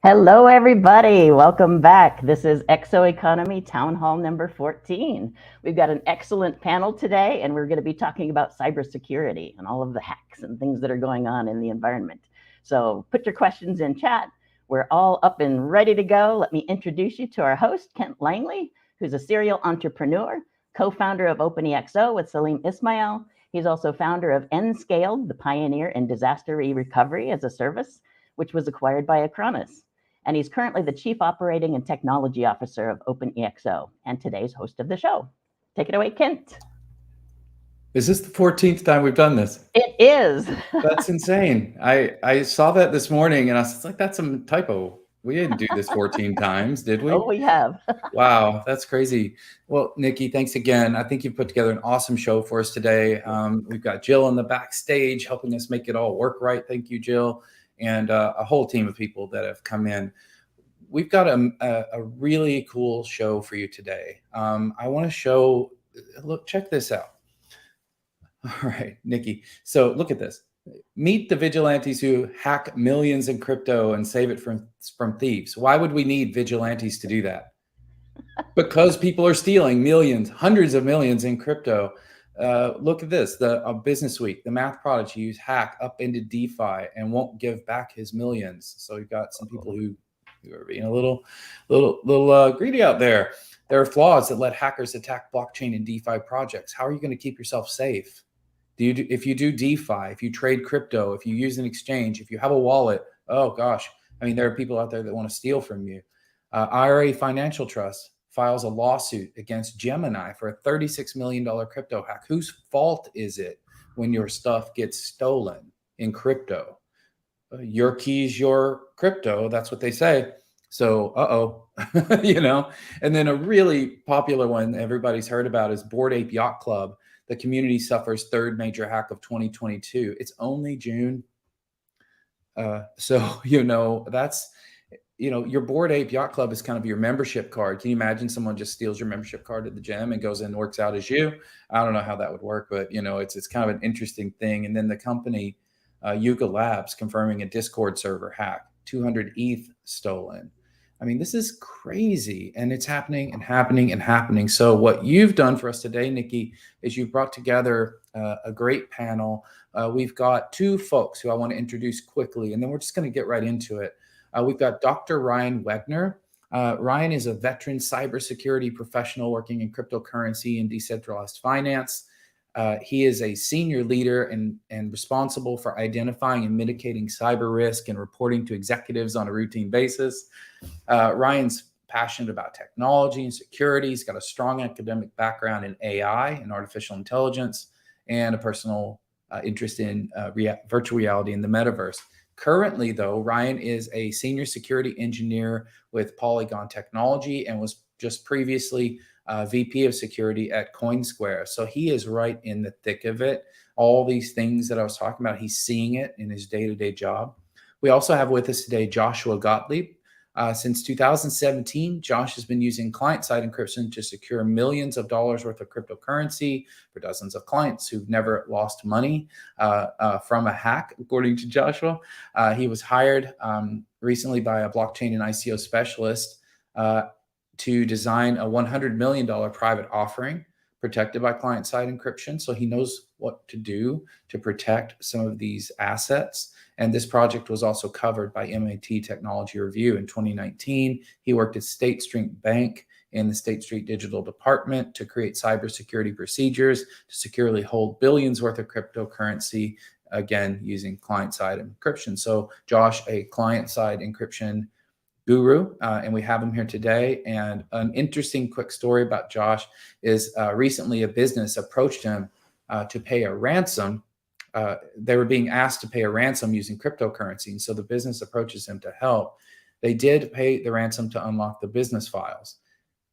Hello, everybody. Welcome back. This is ExO Economy Town Hall number 14. We've got an excellent panel today, and we're going to be talking about cybersecurity and all of the hacks and things that are going on in the environment. So put your questions in chat. We're all up and ready to go. Let me introduce you to our host, Kent Langley, who's a serial entrepreneur, co-founder of OpenExO with Salim Ismail. He's also founder of Nscaled, the pioneer in disaster recovery as a service, which was acquired by Acronis. And he's currently the Chief Operating and Technology Officer of OpenExO and today's host of the show. Take it away, Kent. Is this the 14th time we've done this? It is. That's insane. I saw that this morning and I was like, that's a typo. We didn't do this 14 times, did we? Oh, we have. Wow, that's crazy. Well, Nikki, thanks again. I think you've put together an awesome show for us today. We've got Jill on the backstage helping us make it all work right. Thank you, Jill. And a whole team of people that have come in. We've got a really cool show for you today. I want to show, look, check this out. All right, Nikki. So look at this. Meet the vigilantes who hack millions in crypto and save it from thieves. Why would we need vigilantes to do that? Because people are stealing millions, hundreds of millions in crypto. Look at this, the Business Week, the math prodigy who's hack up into DeFi and won't give back his millions. So you've got some people who are being a little greedy out there. There are flaws that let hackers attack blockchain and DeFi projects. How are you going to keep yourself safe? If you do DeFi, if you trade crypto, if you use an exchange, if you have a wallet, oh gosh, I mean, there are people out there that want to steal from you. IRA Financial Trust files a lawsuit against Gemini for a $36 million crypto hack. Whose fault is it when your stuff gets stolen in crypto? Your keys, your crypto, that's what they say. So, you know, and then a really popular one everybody's heard about is Bored Ape Yacht Club. The community suffers third major hack of 2022. It's only June. So, you know, that's, you know, your Bored Ape Yacht Club is kind of your membership card. Can you imagine someone just steals your membership card at the gym and goes in and works out as you? I don't know how that would work, but, you know, it's kind of an interesting thing. And then the company, Yuga Labs, confirming a Discord server hack, 200 ETH stolen. I mean, this is crazy, and it's happening and happening and happening. So what you've done for us today, Nikki, is you've brought together a great panel. We've got two folks who I want to introduce quickly, and then we're just going to get right into it. We've got Dr. Ryan Wegner. Ryan is a veteran cybersecurity professional working in cryptocurrency and decentralized finance. He is a senior leader and responsible for identifying and mitigating cyber risk and reporting to executives on a routine basis. Ryan's passionate about technology and security. He's got a strong academic background in AI and artificial intelligence and a personal interest in virtual reality and the metaverse. Currently, though, Ryan is a senior security engineer with Polygon Technology and was just previously VP of security at CoinSquare. So he is right in the thick of it. All these things that I was talking about, he's seeing it in his day-to-day job. We also have with us today Joshua Gottlieb. Since 2017, Josh has been using client-side encryption to secure millions of dollars worth of cryptocurrency for dozens of clients who've never lost money from a hack, according to Joshua. He was hired recently by a blockchain and ICO specialist to design a $100 million private offering protected by client-side encryption. So he knows what to do to protect some of these assets. And this project was also covered by MIT Technology Review in 2019. He worked at State Street Bank in the State Street Digital Department to create cybersecurity procedures to securely hold billions worth of cryptocurrency, again, using client-side encryption. So Josh, a client-side encryption guru, and we have him here today. And an interesting quick story about Josh is recently a business approached him to pay a ransom. They were being asked to pay a ransom using cryptocurrency. And so the business approaches him to help. They did pay the ransom to unlock the business files.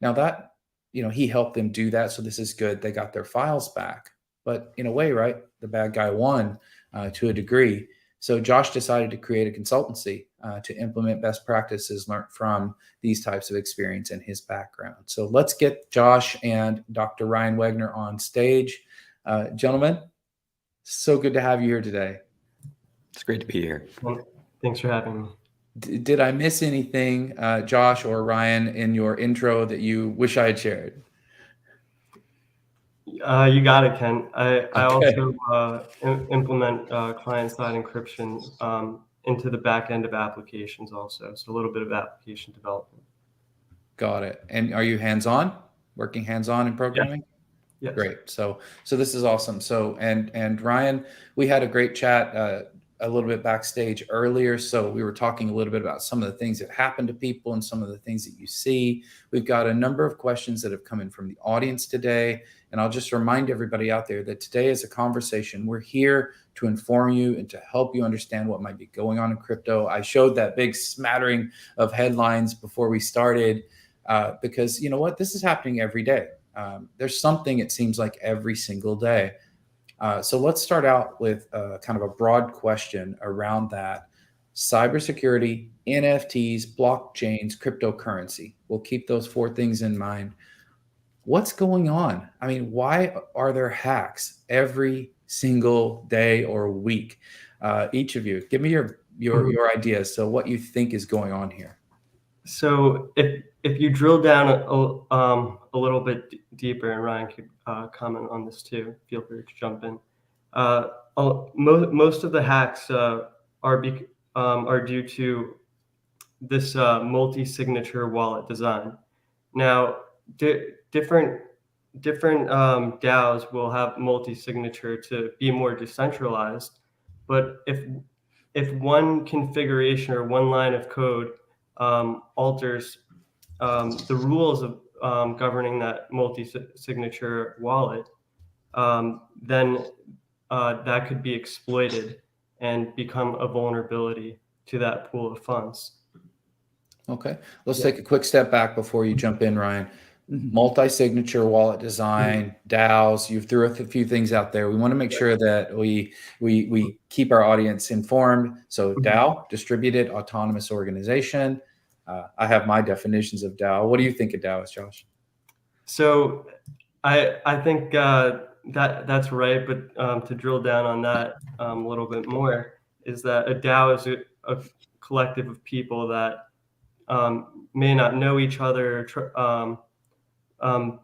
Now that, you know, he helped them do that. So this is good. They got their files back. But in a way, right, the bad guy won to a degree. So Josh decided to create a consultancy to implement best practices learned from these types of experience in his background. So let's get Josh and Dr. Ryan Wegner on stage. Gentlemen, so good to have you here today. It's great to be here. Thanks for having me. Did I miss anything, Josh or Ryan, in your intro that you wish I had shared? You got it, Ken. I Okay. also implement client-side encryption into the back end of applications also. So a little bit of application development. Got it. And are you hands-on, working hands-on in programming? Yes. Great. So this is awesome. So, and Ryan, we had a great chat a little bit backstage earlier. So we were talking a little bit about some of the things that happen to people and some of the things that you see. We've got a number of questions that have come in from the audience today. And I'll just remind everybody out there that today is a conversation. We're here to inform you and to help you understand what might be going on in crypto. I showed that big smattering of headlines before we started because you know what? This is happening every day. There's something, it seems like, every single day. So let's start out with kind of a broad question around that. Cybersecurity, NFTs, blockchains, cryptocurrency. We'll keep those four things in mind. What's going on? I mean, why are there hacks every single day or week? Each of you, give me your ideas. So what you think is going on here? So if you drill down a little bit deeper, and Ryan could comment on this too, feel free to jump in. Most of the hacks are due to this multi-signature wallet design. Now, different DAOs will have multi-signature to be more decentralized, but if one configuration or one line of code alters the rules of governing that multi-signature wallet, then that could be exploited and become a vulnerability to that pool of funds. Okay, let's take a quick step back before you jump in, Ryan. Multi-signature wallet design, DAOs. You threw a few things out there. We want to make sure that we keep our audience informed. So DAO, distributed autonomous organization. I have my definitions of DAO. What do you think of DAO is, Josh? So I think that's right, but to drill down on that a little bit more, is that a DAO is a collective of people that may not know each other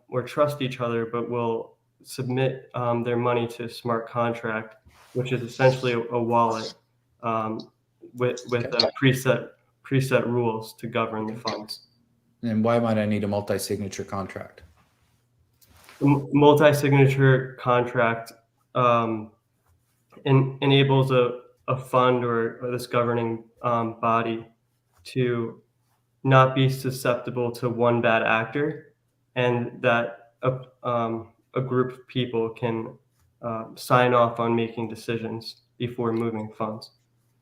or trust each other, but will submit their money to a smart contract, which is essentially a wallet with preset rules to govern the funds. And why might I need a multi-signature contract? Multi-signature contract enables a fund or this governing body to not be susceptible to one bad actor, and that a group of people can sign off on making decisions before moving funds.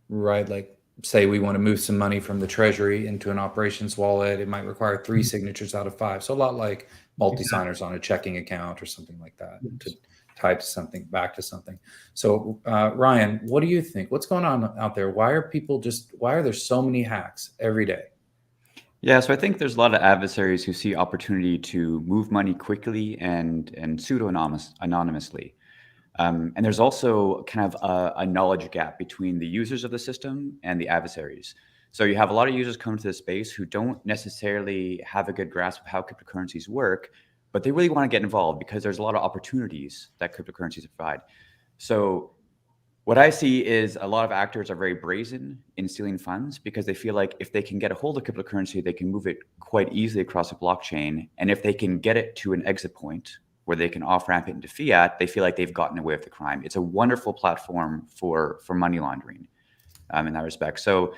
Right, like say we want to move some money from the treasury into an operations wallet, it might require 3 signatures out of 5. So a lot like multi-signers on a checking account or something like that to tie to something, back to something. So Ryan, what do you think? What's going on out there? Why are there so many hacks every day? Yeah, so I think there's a lot of adversaries who see opportunity to move money quickly and pseudo-anonymously. And there's also kind of a knowledge gap between the users of the system and the adversaries. So you have a lot of users come to this space who don't necessarily have a good grasp of how cryptocurrencies work, but they really want to get involved because there's a lot of opportunities that cryptocurrencies provide. So what I see is a lot of actors are very brazen in stealing funds because they feel like if they can get a hold of cryptocurrency, they can move it quite easily across a blockchain. And if they can get it to an exit point where they can off-ramp it into fiat, they feel like they've gotten away with the crime. It's a wonderful platform for money laundering in that respect. So,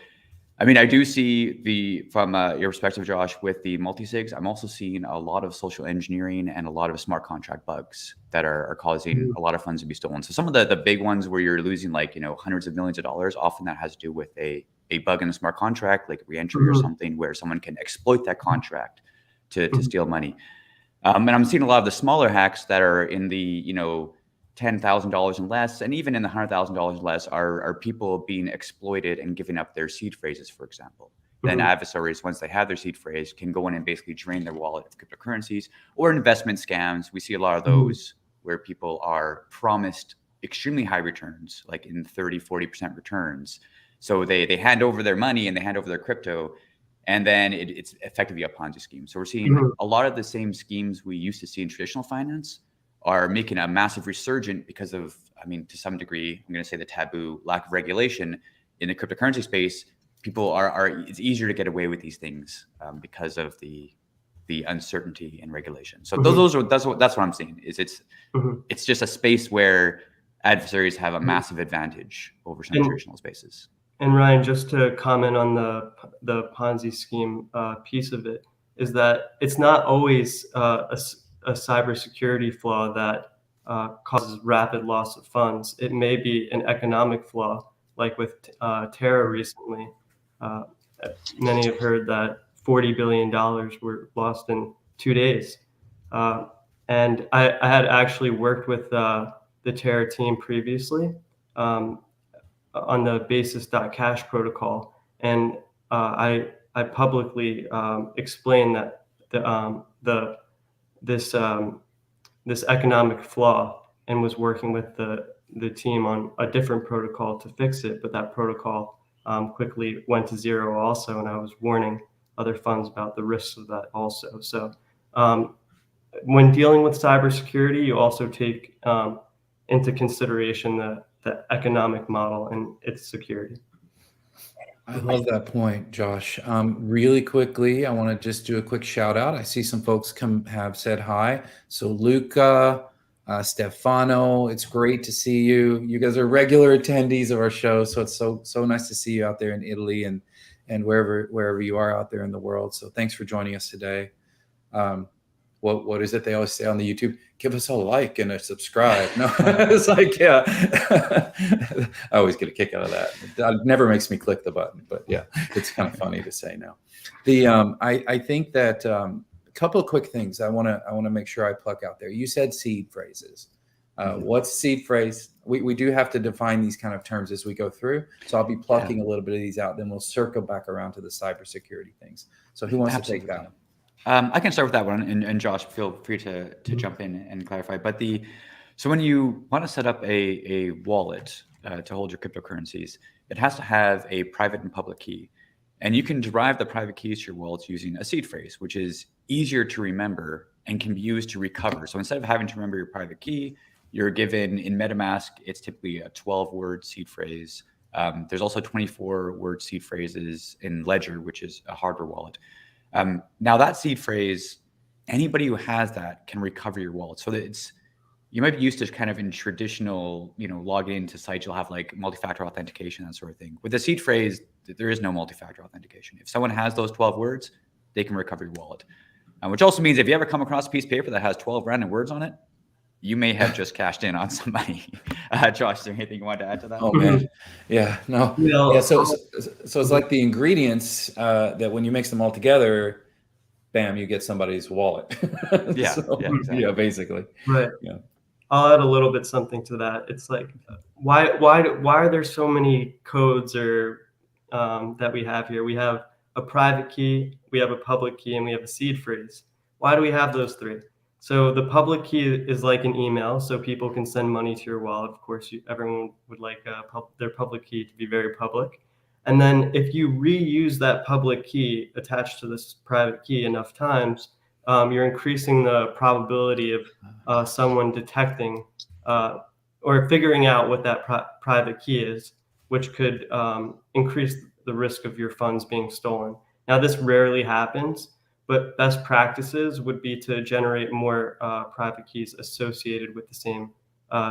I mean, I do see from your perspective, Josh, with the multi-sigs, I'm also seeing a lot of social engineering and a lot of smart contract bugs that are causing a lot of funds to be stolen. So some of the big ones where you're losing hundreds of millions of dollars, often that has to do with a bug in the smart contract, like reentry or something where someone can exploit that contract to steal money. And I'm seeing a lot of the smaller hacks that are in the, $10,000 and less, and even in the $100,000 less are people being exploited and giving up their seed phrases, for example. Then adversaries, once they have their seed phrase, can go in and basically drain their wallet of cryptocurrencies or investment scams. We see a lot of those where people are promised extremely high returns, like in 30, 40% returns. So they hand over their money and they hand over their crypto, and then it's effectively a Ponzi scheme. So we're seeing a lot of the same schemes we used to see in traditional finance are making a massive resurgent because of, I mean, to some degree, I'm going to say the taboo, lack of regulation in the cryptocurrency space. People it's easier to get away with these things because of the uncertainty in regulation. So that's what I'm seeing is it's just a space where adversaries have a massive advantage over some traditional spaces. And Ryan, just to comment on the Ponzi scheme piece of it, is that it's not always a cybersecurity flaw that causes rapid loss of funds. It may be an economic flaw, like with Terra recently. Many have heard that $40 billion were lost in 2 days. And I had actually worked with the Terra team previously on the basis.cash protocol. And I publicly explained that this economic flaw, and was working with the team on a different protocol to fix it. But that protocol quickly went to zero also, and I was warning other funds about the risks of that also. So when dealing with cybersecurity, you also take into consideration the economic model and its security. I love that point, Josh. Really quickly, I want to just do a quick shout out. I see some folks have said hi. So Luca, Stefano, it's great to see you. You guys are regular attendees of our show, so it's so nice to see you out there in Italy and wherever you are out there in the world. So thanks for joining us today. What is it they always say on the YouTube? Give us a like and a subscribe. No, it's like, yeah. I always get a kick out of that. It never makes me click the button, but yeah, it's kind of funny to say now. I think that a couple of quick things I want to make sure I pluck out there. You said seed phrases. What's seed phrase? We do have to define these kind of terms as we go through. So I'll be plucking a little bit of these out. Then we'll circle back around to the cybersecurity things. So who wants to take that one? I can start with that one, and Josh, feel free to jump in and clarify. But so when you want to set up a wallet to hold your cryptocurrencies, it has to have a private and public key. And you can derive the private keys to your wallets using a seed phrase, which is easier to remember and can be used to recover. So instead of having to remember your private key, you're given in MetaMask, it's typically a 12-word seed phrase. There's also 24-word seed phrases in Ledger, which is a hardware wallet. Now that seed phrase, anybody who has that can recover your wallet. So that you might be used to kind of in traditional, logging into sites, you'll have like multi-factor authentication, that sort of thing. With the seed phrase, there is no multi-factor authentication. If someone has those 12 words, they can recover your wallet. Which also means if you ever come across a piece of paper that has 12 random words on it, you may have just cashed in on somebody. Josh, is there anything you want to add to that? Oh man, yeah, no, yeah. So it's like the ingredients that when you mix them all together, bam, you get somebody's wallet. Yeah, exactly. Yeah, basically. Right. Yeah. I'll add a little bit something to that. It's like, why are there so many codes or that we have here? We have a private key, we have a public key, and we have a seed phrase. Why do we have those three? So the public key is like an email, so people can send money to your wallet. Of course, everyone would like their public key to be very public. And then if you reuse that public key attached to this private key enough times, you're increasing the probability of someone detecting or figuring out what that private key is, which could increase the risk of your funds being stolen. Now, this rarely happens, but best practices would be to generate more private keys associated with the same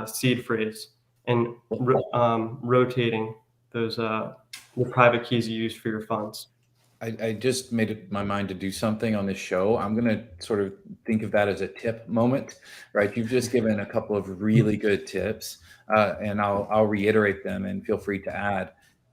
seed phrase and rotating those the private keys you use for your funds. I just made up my mind to do something on this show. I'm going to sort of think of that as a tip moment, right? You've just given a couple of really good tips, and I'll reiterate them and feel free to add.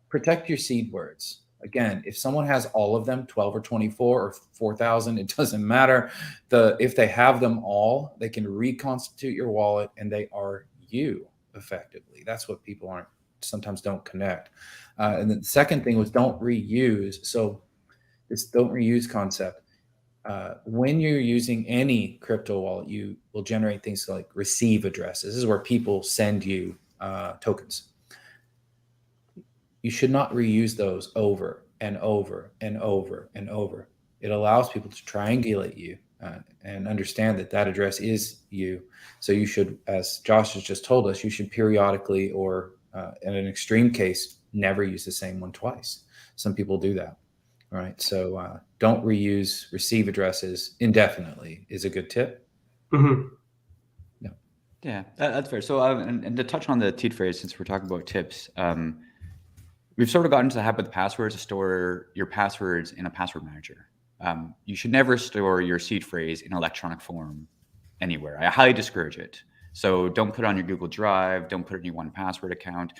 Protect your seed words. Again, if someone has all of them, 12 or 24 or 4,000, it doesn't matter. If they have them all, they can reconstitute your wallet and they are you effectively. That's what people sometimes don't connect. And then the second thing was don't reuse. So this don't reuse concept. When you're using any crypto wallet, you will generate things like receive addresses. This is where people send you tokens. you should not reuse those over and over and over and over. It allows people to triangulate you and understand that that address is you. So you should, as Josh has just told us, you should periodically, or in an extreme case, never use the same one twice. Some people do that. All right. So don't reuse receive addresses indefinitely is a good tip. Mm-hmm. Yeah, that's fair. So, and to touch on the seed phrase, since we're talking about tips, we've sort of gotten into the habit with passwords to store your passwords in a password manager. You should never store your seed phrase in electronic form anywhere. I highly discourage it. So don't put it on your Google Drive. Don't put it in your 1Password account.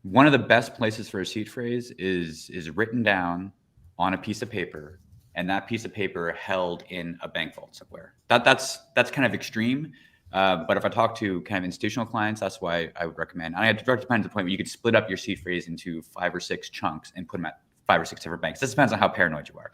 One of the best places for a seed phrase is written down on a piece of paper, and that piece of paper held in a bank vault somewhere. That's kind of extreme. But if I talk to kind of institutional clients, that's why I would recommend. And I had recommend to the point where you could split up your seed phrase into 5 or 6 chunks and put them at 5 or 6 different banks. This depends on how paranoid you are.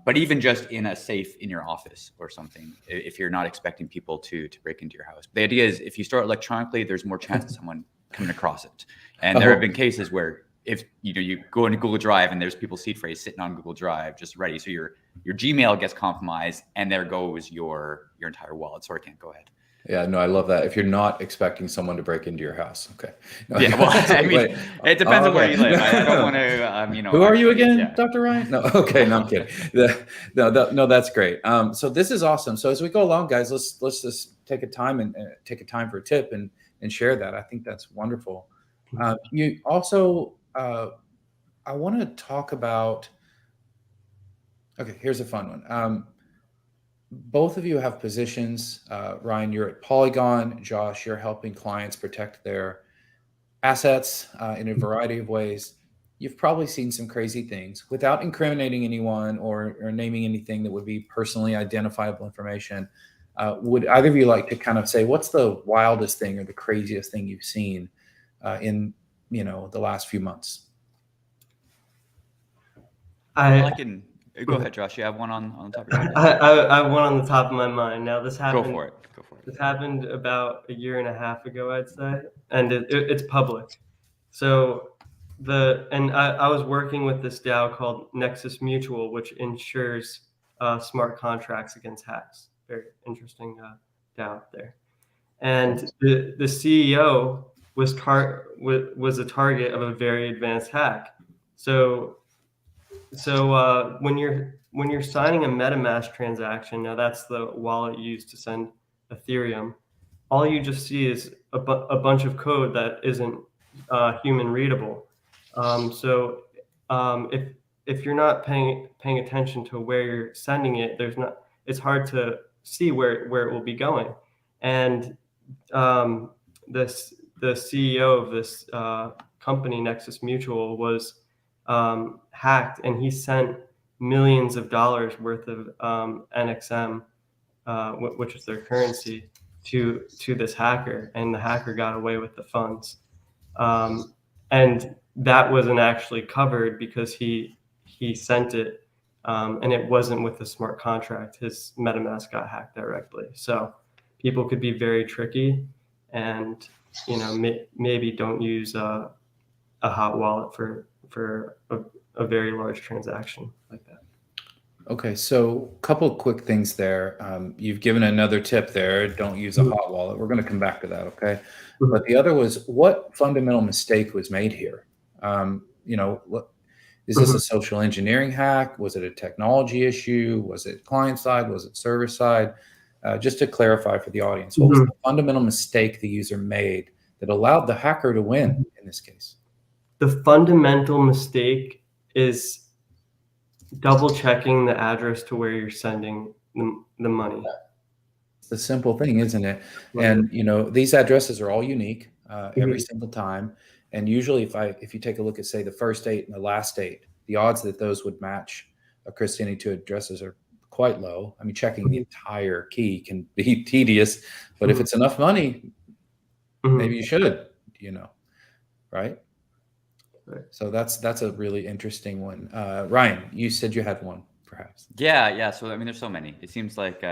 But even just in a safe in your office or something, if you're not expecting people to break into your house. The idea is if you store it electronically, there's more chance of someone coming across it. And there have been cases where if you go into Google Drive and there's people's seed phrase sitting on Google Drive just ready, so your Gmail gets compromised and there goes your entire wallet. Sorry, Ken, go ahead. Yeah, no, I love that. If you're not expecting someone to break into your house, okay. No, yeah, well, I mean, it depends on where you live. I don't want to, Who are you again, yeah. Dr. Ryan? No, okay, no, I'm kidding. No, that's great. So this is awesome. So as we go along, guys, let's just take a time for a tip and share that. I think that's wonderful. You also, I want to talk about. Okay, here's a fun one. Both of you have positions. Ryan, you're at Polygon. Josh, you're helping clients protect their assets in a variety of ways. You've probably seen some crazy things without incriminating anyone or naming anything that would be personally identifiable information. Would either of you like to kind of say what's the wildest thing or the craziest thing you've seen in the last few months? I can. Go ahead, Josh. You have one on top of your head. I have one on the top of my mind. Now this happened. Go for it. This happened about 1.5 years ago, I'd say, and it's public. So I was working with this DAO called Nexus Mutual, which insures smart contracts against hacks. Very interesting DAO there. And the CEO was a target of a very advanced hack. So when you're signing a MetaMask transaction, now that's the wallet used to send Ethereum, all you just see is a bunch of code that isn't human readable. So if you're not paying attention to where you're sending it, it's hard to see where it will be going. And the CEO of this company, Nexus Mutual, was hacked, and he sent millions of dollars worth of NXM, which is their currency, to this hacker, and the hacker got away with the funds. And that wasn't actually covered because he sent it, and it wasn't with the smart contract. His MetaMask got hacked directly. So people could be very tricky, and maybe don't use a hot wallet for a very large transaction like that. Okay, so a couple of quick things there. You've given another tip there. Don't use a hot wallet. We're going to come back to that, okay? Mm-hmm. But the other was, what fundamental mistake was made here? What is this a social engineering hack? Was it a technology issue? Was it client side? Was it server side? Just to clarify for the audience, what was the fundamental mistake the user made that allowed the hacker to win in this case? The fundamental mistake is double checking the address to where you're sending the money. It's the simple thing, isn't it? Right. And these addresses are all unique every single time. And usually if you take a look at, say, the first date and the last date, the odds that those would match across any two addresses are quite low. I mean, checking the entire key can be tedious, but if it's enough money, maybe you should, right? Right. So that's a really interesting one. Ryan, you said you had one. perhaps. Yeah. So I mean, there's so many. It seems like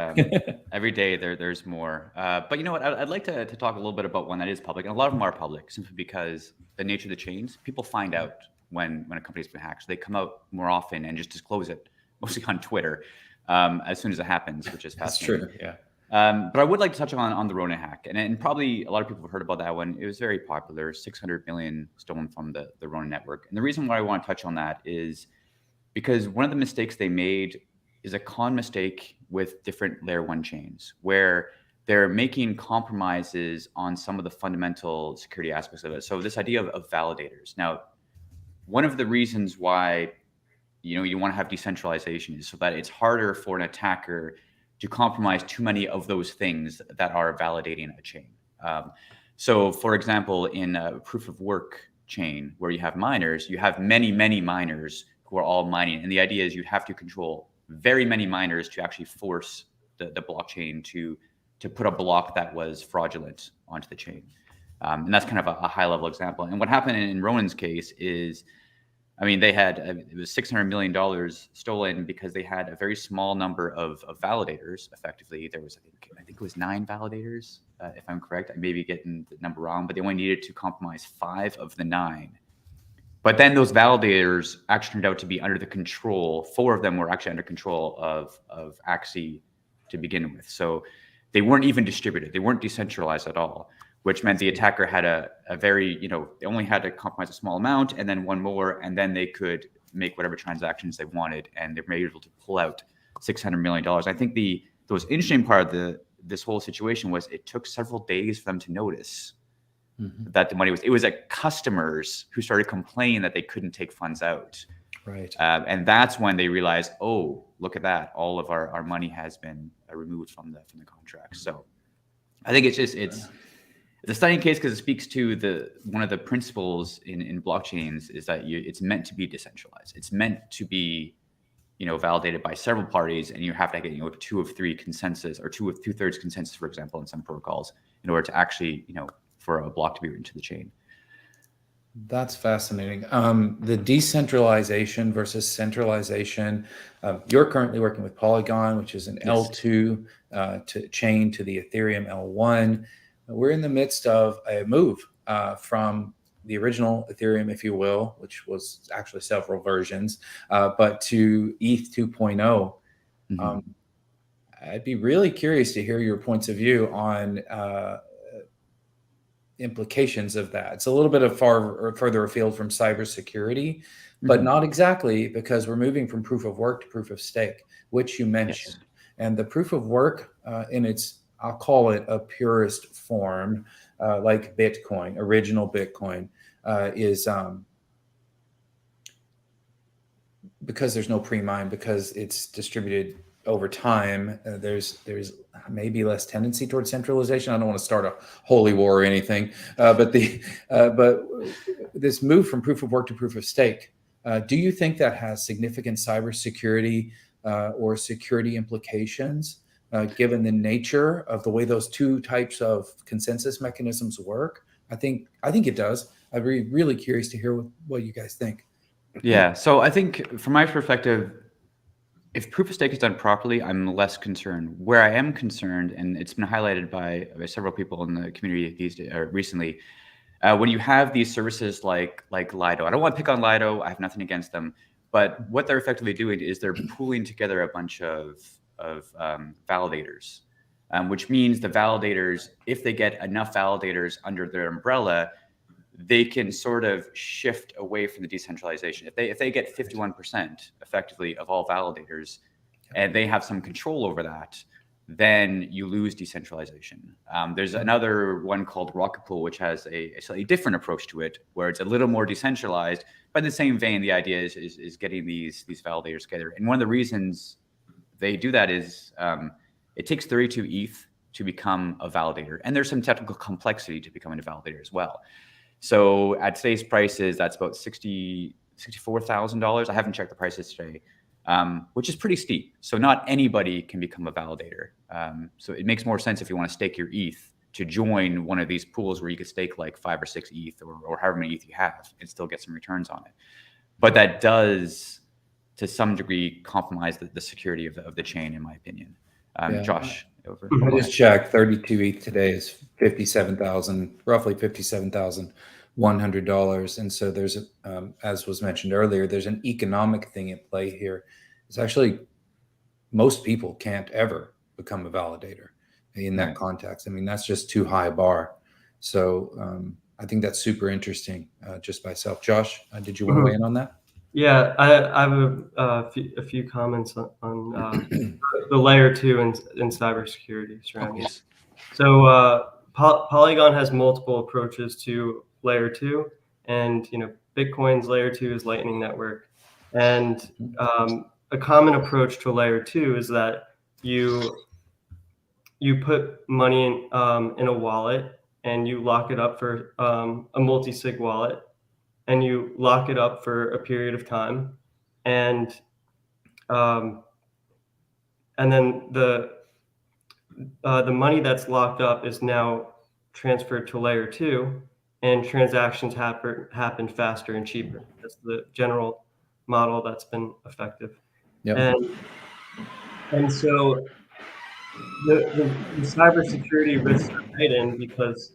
every day there's more. But you know what? I'd like to talk a little bit about one that is public, and a lot of them are public simply because the nature of the chains. People find out when a company's been hacked. So they come out more often and just disclose it, mostly on Twitter, as soon as it happens, which is That's fascinating. true. Yeah. But I would like to touch on the Ronin hack, and probably a lot of people have heard about that one. It was very popular, 600 million stolen from the Ronin network. And the reason why I want to touch on that is because one of the mistakes they made is a con mistake with different layer one chains, where they're making compromises on some of the fundamental security aspects of it. So this idea of validators. Now, one of the reasons why you want to have decentralization is so that it's harder for an attacker to compromise too many of those things that are validating a chain. So for example, in a proof of work chain where you have miners, you have many miners who are all mining. And the idea is you have to control very many miners to actually force the blockchain to put a block that was fraudulent onto the chain. And that's kind of a high level example. And what happened in Ronin's case is, I mean, they had, it was $600 million stolen because they had a very small number of validators. Effectively, there was, I think it was 9 validators, if I'm correct. I may be getting the number wrong, but they only needed to compromise 5 of the 9. But then those validators actually turned out to be under the control. 4 of them were actually under control of Axie to begin with. So they weren't even distributed. They weren't decentralized at all, which meant the attacker had a very, they only had to compromise a small amount and then one more, and then they could make whatever transactions they wanted, and they were able to pull out $600 million. I think the most interesting part of this whole situation was it took several days for them to notice that the money it was customers who started complaining that they couldn't take funds out. Right. And that's when they realized, oh, look at that. All of our money has been removed from the contract. So I think it's a stunning case because it speaks to one of the principles in blockchains is that it's meant to be decentralized. It's meant to be, validated by several parties, and you have to get 2 of 3 consensus or 2/3 consensus, for example, in some protocols, in order to actually, for a block to be written to the chain. That's fascinating. The decentralization versus centralization. You're currently working with Polygon, which is an L2 chain to the Ethereum L1. We're in the midst of a move from the original Ethereum, if you will, which was actually several versions, but to ETH 2.0. I'd be really curious to hear your points of view on implications of that. It's a little bit of further afield from cybersecurity, but not exactly, because we're moving from proof of work to proof of stake, which you mentioned. Yes. And the proof of work in its, I'll call it a purist form, like Bitcoin, original Bitcoin, is because there's no pre-mine, because it's distributed over time, there's maybe less tendency towards centralization. I don't want to start a holy war or anything, but this move from proof of work to proof of stake, do you think that has significant cybersecurity or security implications, given the nature of the way those 2 types of consensus mechanisms work? I think it does. I'd be really curious to hear what you guys think. Yeah. So I think from my perspective, if proof of stake is done properly, I'm less concerned. Where I am concerned, and it's been highlighted by several people in the community these days, recently, when you have these services like Lido. I don't want to pick on Lido. I have nothing against them, but what they're effectively doing is they're pooling together a bunch of validators, which means the validators, if they get enough validators under their umbrella, they can sort of shift away from the decentralization. If they get 51% effectively of all validators, and they have some control over that, then you lose decentralization. There's another one called Rocketpool, which has a slightly different approach to it, where it's a little more decentralized. But in the same vein, the idea is getting these validators together. And one of the reasons they do that is it takes 32 ETH to become a validator, and there's some technical complexity to becoming a validator as well. So at today's prices, that's about $64,000. I haven't checked the prices today, which is pretty steep. So not anybody can become a validator. So it makes more sense if you want to stake your ETH to join one of these pools where you could stake like 5 or 6 ETH or however many ETH you have and still get some returns on it. But that does to some degree compromise the security of the chain, in my opinion. Yeah. Josh, over. I just checked. 32 ETH today is roughly $57,100. And so there's, as was mentioned earlier, there's an economic thing at play here. It's actually most people can't ever become a validator in that context. I mean, that's just too high a bar. So I think that's super interesting just by itself. Josh, did you want to weigh in on that? Yeah, I have a few comments on the layer 2 in cybersecurity surrounding. So Polygon has multiple approaches to layer 2, and Bitcoin's layer 2 is Lightning Network, and a common approach to layer 2 is that you put money in a wallet and you lock it up for a multi-sig wallet, and you lock it up for a period of time, and then the money that's locked up is now transferred to layer 2, and transactions happen faster and cheaper. That's the general model that's been effective. Yep. And so the cybersecurity risks are heightened because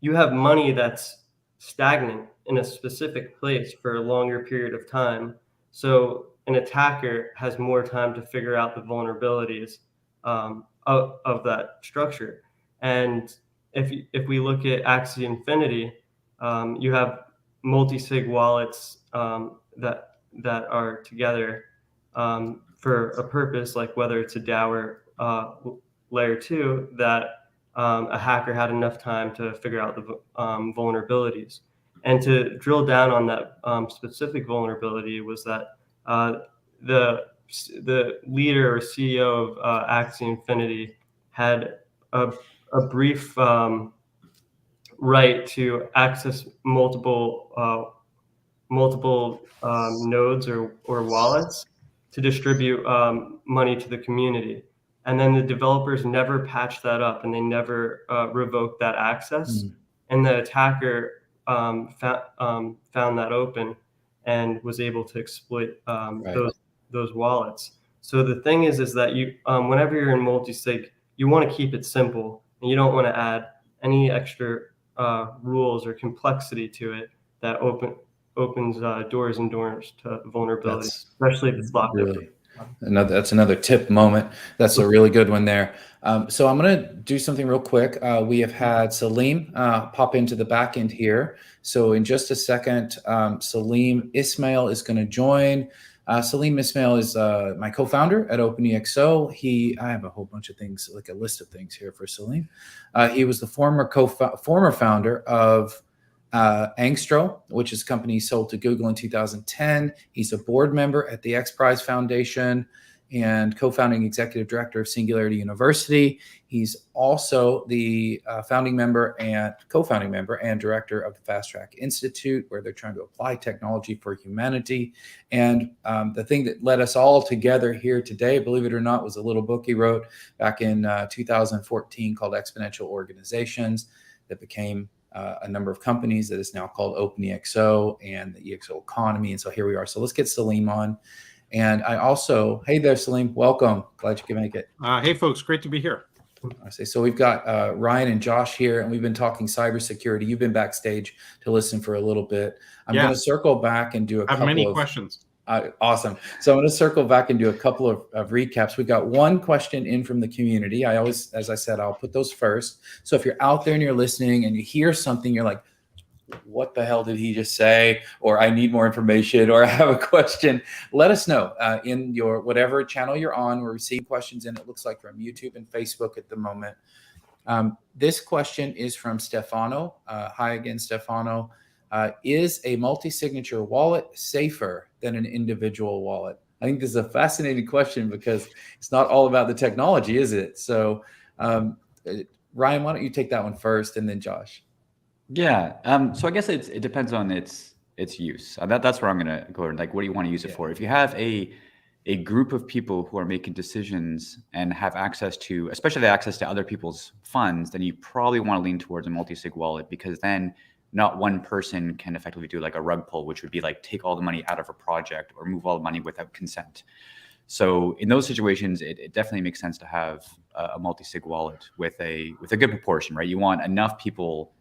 you have money that's stagnant in a specific place for a longer period of time. So an attacker has more time to figure out the vulnerabilities of that structure. And if we look at Axie Infinity, you have multi-sig wallets that are together for a purpose, like whether it's a DAO or layer 2, that a hacker had enough time to figure out the vulnerabilities. And to drill down on that specific vulnerability was that the leader or CEO of Axie Infinity had a brief right to access multiple nodes or wallets to distribute money to the community. And then the developers never patched that up, and they never revoked that access. And the attacker found that open and was able to exploit those wallets. So the thing is that you, whenever you're in multi-sig, you want to keep it simple, and you don't want to add any extra rules or complexity to it that opens doors and doors to vulnerability, especially if it's locked up. That's another tip moment. That's a really good one there. So I'm going to do something real quick. We have had Salim pop into the back end here. So in just a second, Salim Ismail is going to join. Salim Ismail is my co-founder at OpenExO. I have a whole bunch of things, like a list of things here for Salim. He was the former founder of Angstro, which is a company he sold to Google in 2010. He's a board member at the X Prize Foundation and co-founding executive director of Singularity University. He's also the founding member and co-founding member and director of the Fast Track Institute, where they're trying to apply technology for humanity. And the thing that led us all together here today, believe it or not, was a little book he wrote back in 2014 called Exponential Organizations that became a number of companies that is now called OpenExO and the ExO Economy. And so here we are. So let's get Salim on. And I also, hey there, Salim, welcome. Glad you can make it. Hey, folks, great to be here. I say, so we've got Ryan and Josh here, and we've been talking cybersecurity. You've been backstage to listen for a little bit. I'm going to circle back and do a couple of many questions. Awesome. So I'm going to circle back and do a couple of recaps. We've got one question in from the community. I always, as I said, I'll put those first. So if you're out there and you're listening and you hear something, you're like, what the hell did he just say? Or I need more information, or I have a question. Let us know in your whatever channel you're on. We're receiving questions in, it looks like, from YouTube and Facebook at the moment. This question is from Stefano. Hi again, Stefano. Is a multi-signature wallet safer than an individual wallet? I think this is a fascinating question because it's not all about the technology, is it? So Ryan, why don't you take that one first, and then Josh? Yeah. So I guess it depends on its use. That's where I'm going to go. Like, what do you want to use it for? If you have a group of people who are making decisions and have access to, especially access to other people's funds, then you probably want to lean towards a multi-sig wallet, because then not one person can effectively do like a rug pull, which would be like take all the money out of a project or move all the money without consent. So in those situations, it definitely makes sense to have a multi-sig wallet with a good proportion, right? You want enough people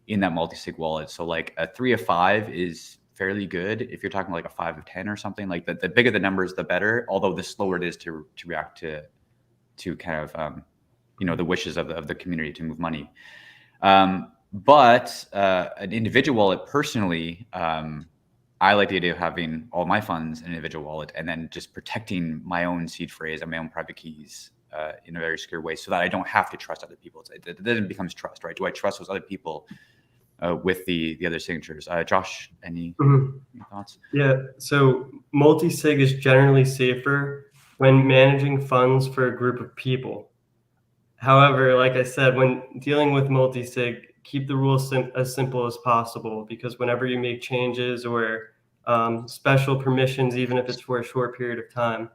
in that multi-sig wallet. So like a 3 of 5 is fairly good. If you're talking like a 5 of 10 or something, like the bigger the numbers, the better. Although the slower it is to react to kind of the wishes of the community to move money. But an individual wallet, personally, I like the idea of having all my funds in an individual wallet and then just protecting my own seed phrase and my own private keys in a very secure way, so that I don't have to trust other people. It then becomes trust, right? Do I trust those other people with the other signatures? Josh, any thoughts? Yeah, so multi-sig is generally safer when managing funds for a group of people. However, like I said, when dealing with multi-sig, keep the rules as simple as possible, because whenever you make changes or special permissions, even if it's for a short period of time,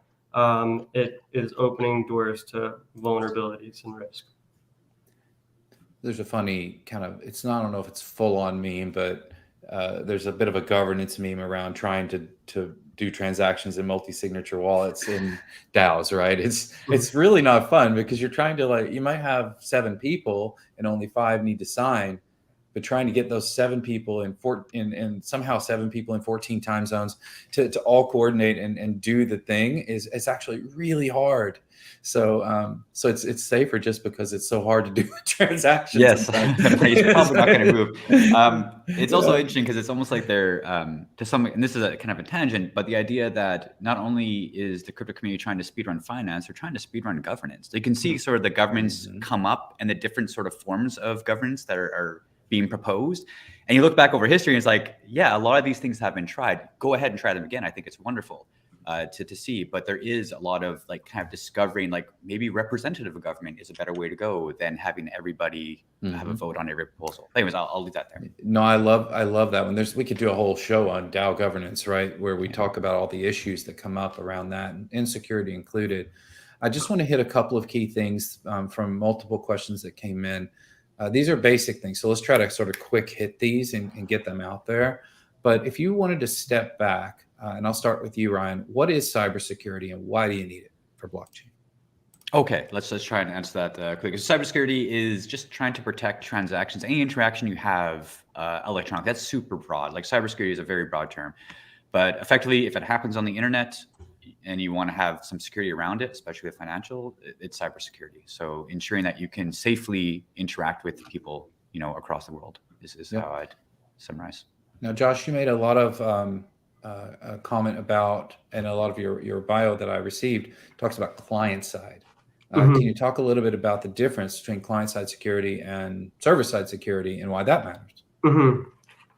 it is opening doors to vulnerabilities and risk. There's a funny kind of, I don't know if it's full on meme, but there's a bit of a governance meme around trying to do transactions in multi-signature wallets in DAOs, right? It's really not fun, because you're trying to, you might have 7 people and only 5 need to sign, but trying to get those 7 people in somehow 7 people in 14 time zones to all coordinate and do the thing it's actually really hard. So it's safer just because it's so hard to do transactions. Yes, it's probably not going to move. It's also interesting because it's almost like they're to some, and this is a kind of a tangent, but the idea that not only is the crypto community trying to speedrun finance, they're trying to speedrun governance. You can see sort of the governance come up and the different sort of forms of governance that are being proposed. And you look back over history and it's like, yeah, a lot of these things have been tried. Go ahead and try them again. I think it's wonderful to see, but there is a lot of kind of discovering maybe representative government is a better way to go than having everybody have a vote on every proposal. Anyways, I'll leave that there. No, I love that one. We could do a whole show on DAO governance, right? Where we talk about all the issues that come up around that, and insecurity included. I just want to hit a couple of key things from multiple questions that came in. These are basic things. So let's try to sort of quick hit these and get them out there. But if you wanted to step back, and I'll start with you, Ryan, what is cybersecurity and why do you need it for blockchain? Okay, let's try and answer that quickly. So cybersecurity is just trying to protect transactions, any interaction you have electronic. That's super broad. Cybersecurity is a very broad term. But effectively, if it happens on the internet and you want to have some security around it, especially with financial, it's cybersecurity. So ensuring that you can safely interact with people, across the world is how I'd summarize. Now, Josh, you made a lot of a comment about, and a lot of your bio that I received talks about client side. Can you talk a little bit about the difference between client side security and server side security and why that matters?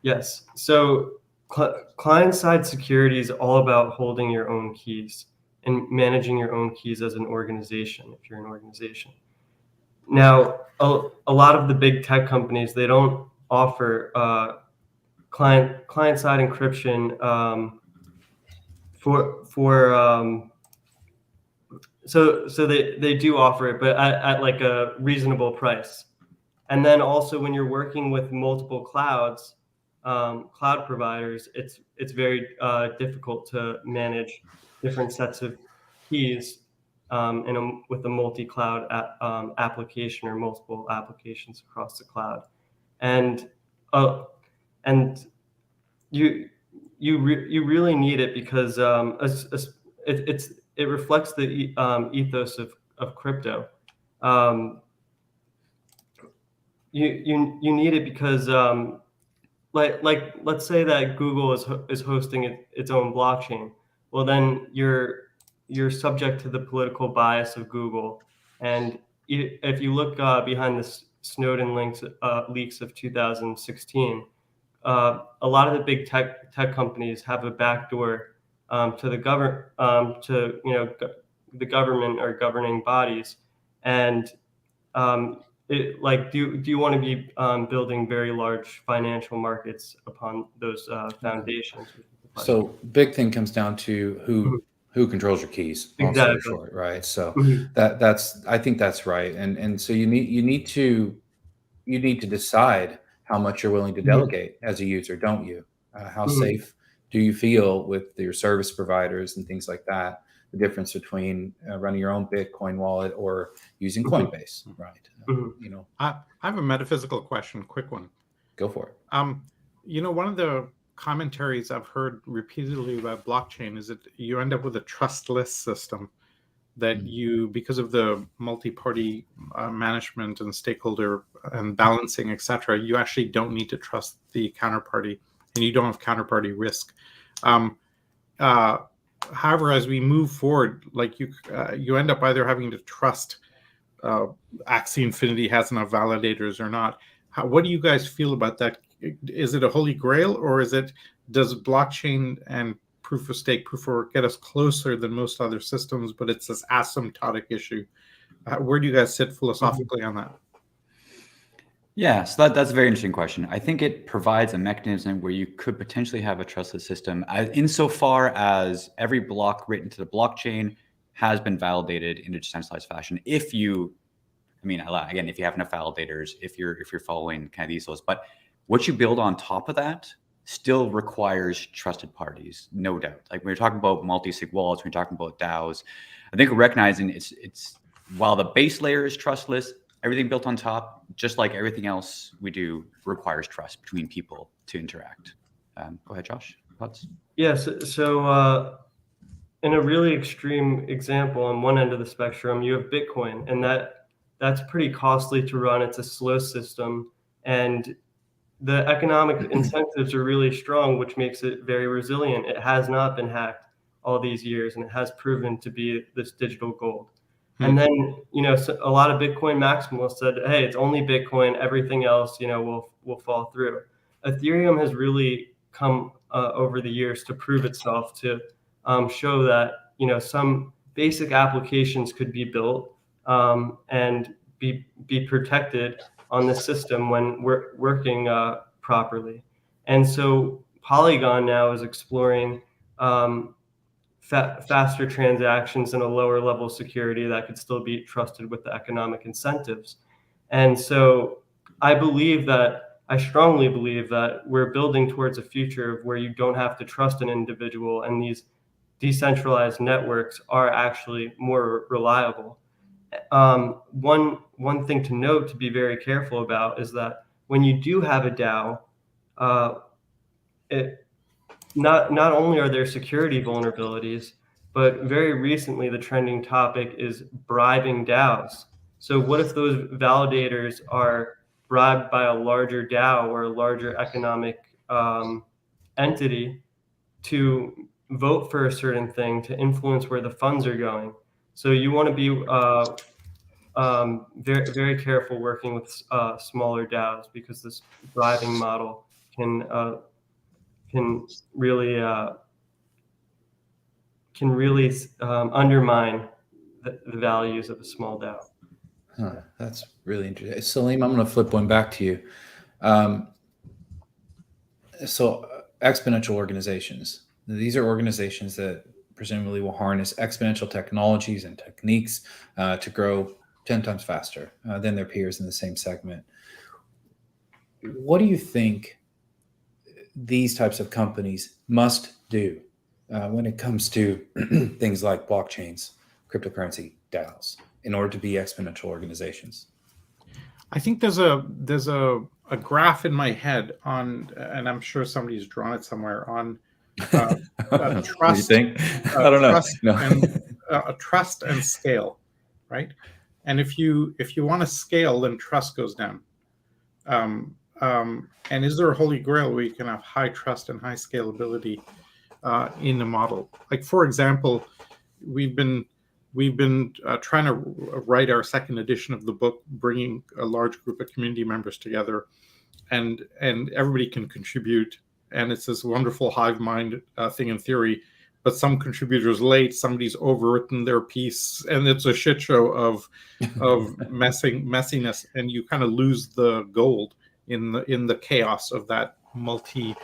Yes. So client side security is all about holding your own keys and managing your own keys as an organization, if you're an organization. Now, a lot of the big tech companies, they don't offer client-side encryption so they do offer it, but at a reasonable price. And then also when you're working with multiple cloud providers, it's very difficult to manage different sets of keys with a multi-cloud application or multiple applications across the cloud. And you really need it because it reflects the ethos of crypto. You need it because let's say that Google is hosting its own blockchain. Well, then you're subject to the political bias of Google, and if you look behind the Snowden leaks of 2016, a lot of the big tech companies have a backdoor to the the government or governing bodies, and do you want to be building very large financial markets upon those foundations? So big thing comes down to who controls your keys. Exactly. Short, right? So I think that's right, and so you need to decide how much you're willing to delegate as a user, don't you? How safe do you feel with your service providers and things like that? The difference between running your own Bitcoin wallet or using Coinbase, right? You know, I have a metaphysical question, quick one. go for it. You know, one of the commentaries I've heard repeatedly about blockchain is that you end up with a trustless system that you, because of the multi-party management and stakeholder and balancing, etc., you actually don't need to trust the counterparty, and you don't have counterparty risk. However, as we move forward, like you end up either having to trust Axie Infinity has enough validators or not. What do you guys feel about that? Is it a holy grail, or does blockchain and proof of stake, proof of work get us closer than most other systems, but it's this asymptotic issue? Where do you guys sit philosophically on that? Yeah, so that's a very interesting question. I think it provides a mechanism where you could potentially have a trustless system insofar as every block written to the blockchain has been validated in a decentralized fashion. If you have enough validators, if you're following kind of these laws, but what you build on top of that still requires trusted parties, no doubt. Like when you're talking about multi-sig wallets, when you're talking about DAOs, I think we're recognizing it's while the base layer is trustless, everything built on top, just like everything else we do, requires trust between people to interact. Go ahead, Josh. Thoughts? Yes. So in a really extreme example, on one end of the spectrum, you have Bitcoin, and that's pretty costly to run. It's a slow system, and the economic incentives are really strong, which makes it very resilient. It has not been hacked all these years, and it has proven to be this digital gold. And then, so a lot of Bitcoin maximalists said, hey, it's only Bitcoin, everything else, will fall through. Ethereum has really come over the years to prove itself, to show that, some basic applications could be built and be protected on the system when we're working properly. And so Polygon now is exploring faster transactions and a lower level of security that could still be trusted with the economic incentives. And so I strongly believe that we're building towards a future where you don't have to trust an individual, and these decentralized networks are actually more reliable. One thing to note, to be very careful about, is that when you do have a DAO, not only are there security vulnerabilities, but very recently the trending topic is bribing DAOs. So what if those validators are bribed by a larger DAO or a larger economic entity to vote for a certain thing to influence where the funds are going? So you want to be very, very careful working with smaller DAOs, because this bribing model can really undermine the values of a small DAO. That's really interesting. Salim, I'm going to flip one back to you. So exponential organizations, these are organizations that presumably will harness exponential technologies and techniques to grow 10 times faster than their peers in the same segment. What do you think these types of companies must do when it comes to things like blockchains, cryptocurrency, DAOs, in order to be exponential organizations? I think there's a graph in my head on, and I'm sure somebody's drawn it somewhere, on trust. You think? I don't know. Trust, No. and trust and scale, right? And if you want to scale, then trust goes down. And is there a holy grail where you can have high trust and high scalability in the model? Like, for example, we've been trying to write our second edition of the book, bringing a large group of community members together, and everybody can contribute. And it's this wonderful hive mind thing in theory, but some contributors late, somebody's overwritten their piece, and it's a shit show of messiness, and you kind of lose the gold in the chaos of that multi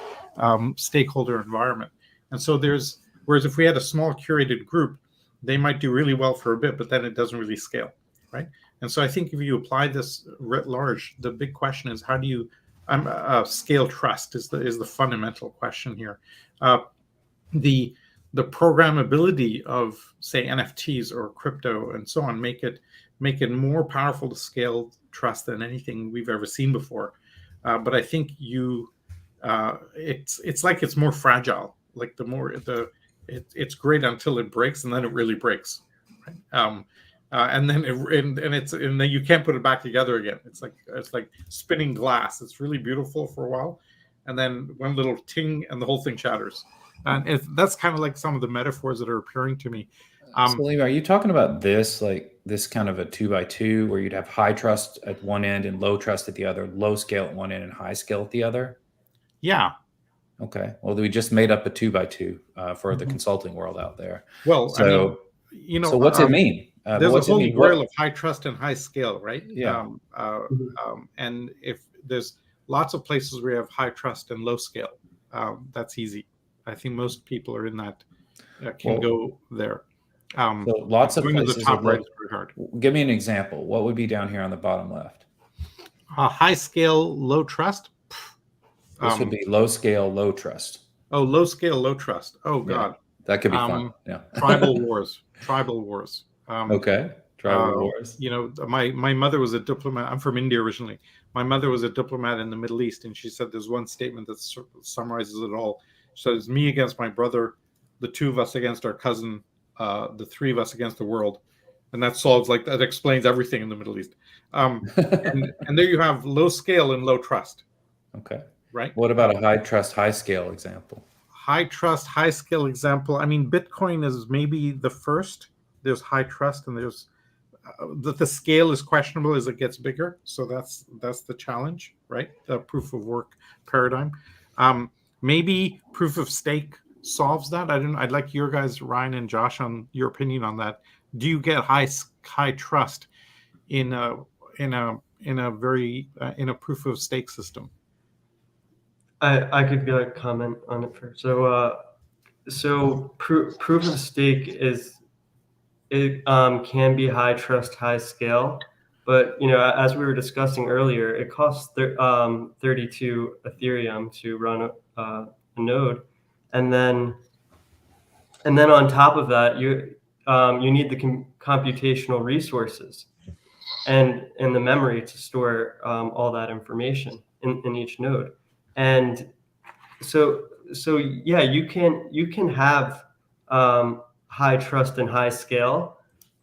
stakeholder environment. And so whereas if we had a small curated group, they might do really well for a bit, but then it doesn't really scale, right? And so I think if you apply this writ large, the big question is, how do you scale trust is the fundamental question here. The programmability of, say, NFTs or crypto and so on make it more powerful to scale trust than anything we've ever seen before. But I think it's like it's more fragile. Like it's great until it breaks, and then it really breaks. Right? And then and then you can't put it back together again. It's like spinning glass. It's really beautiful for a while, and then one little ting, and the whole thing shatters. And that's kind of like some of the metaphors that are appearing to me. Salim, are you talking about this kind of a 2x2 where you'd have high trust at one end and low trust at the other, low scale at one end and high scale at the other? Yeah. Okay. Well, we just made up a 2x2 for the consulting world out there. Well, so so what's it mean? There's a holy grail of high trust and high scale, right? Yeah. And if there's lots of places where you have high trust and low scale, that's easy. I think most people are in that can go there. So lots of places. The top right is very hard. Give me an example. What would be down here on the bottom left? High scale, low trust. This would be low scale, low trust. Oh, low scale, low trust. Oh, God. That could be fun. Yeah. Tribal wars. Okay. Tribal wars. My mother was a diplomat. I'm from India originally. My mother was a diplomat in the Middle East, and she said there's one statement that summarizes it all. So it's me against my brother, the two of us against our cousin, the three of us against the world. And that explains everything in the Middle East. And there you have low scale and low trust. Okay. Right. What about a high trust, high scale example? High trust, high scale example. I mean, Bitcoin is maybe the first. There's high trust, and there's the scale is questionable as it gets bigger. So that's the challenge, right? The proof of work paradigm. Maybe proof of stake solves that. I'd like your guys, Ryan and Josh, on your opinion on that. Do you get high trust in a proof of stake system? I could get a comment on it first. So proof of stake can be high trust, high scale, but as we were discussing earlier, it costs 32 Ethereum to run a node, and then on top of that, you need the computational resources and the memory to store all that information in each node. And so yeah, you can have high trust and high scale,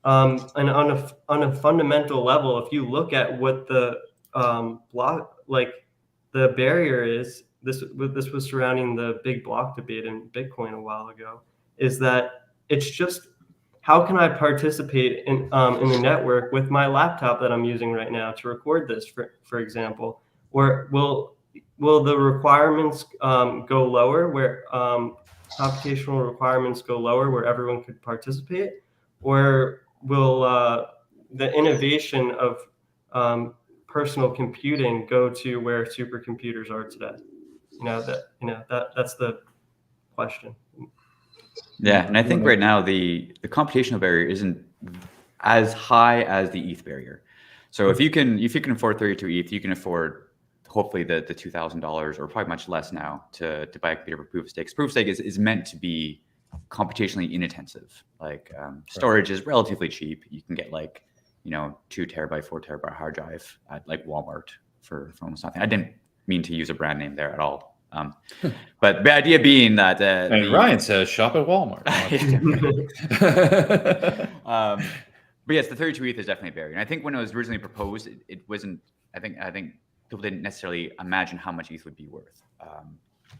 and on a fundamental level, if you look at what the the barrier is, this was surrounding the big block debate in Bitcoin a while ago, is that it's just how can I participate in the network with my laptop that I'm using right now to record this, for example, or will the requirements go lower, where computational requirements go lower, where everyone could participate, or will the innovation of personal computing go to where supercomputers are today? That's the question. Yeah, and I think right now the computational barrier isn't as high as the ETH barrier. So if you can afford 32 ETH, you can afford hopefully the $2,000 or probably much less now to buy a computer for proof of stake. Proof of stake is meant to be computationally inexpensive. Storage is relatively cheap. You can get 2 terabyte, 4 terabyte hard drive at Walmart for almost nothing. I didn't mean to use a brand name there at all. But the idea being that Ryan says shop at Walmart. But yes, the 32 ETH is definitely a barrier. And I think when it was originally proposed, it wasn't. I think people didn't necessarily imagine how much ETH would be worth.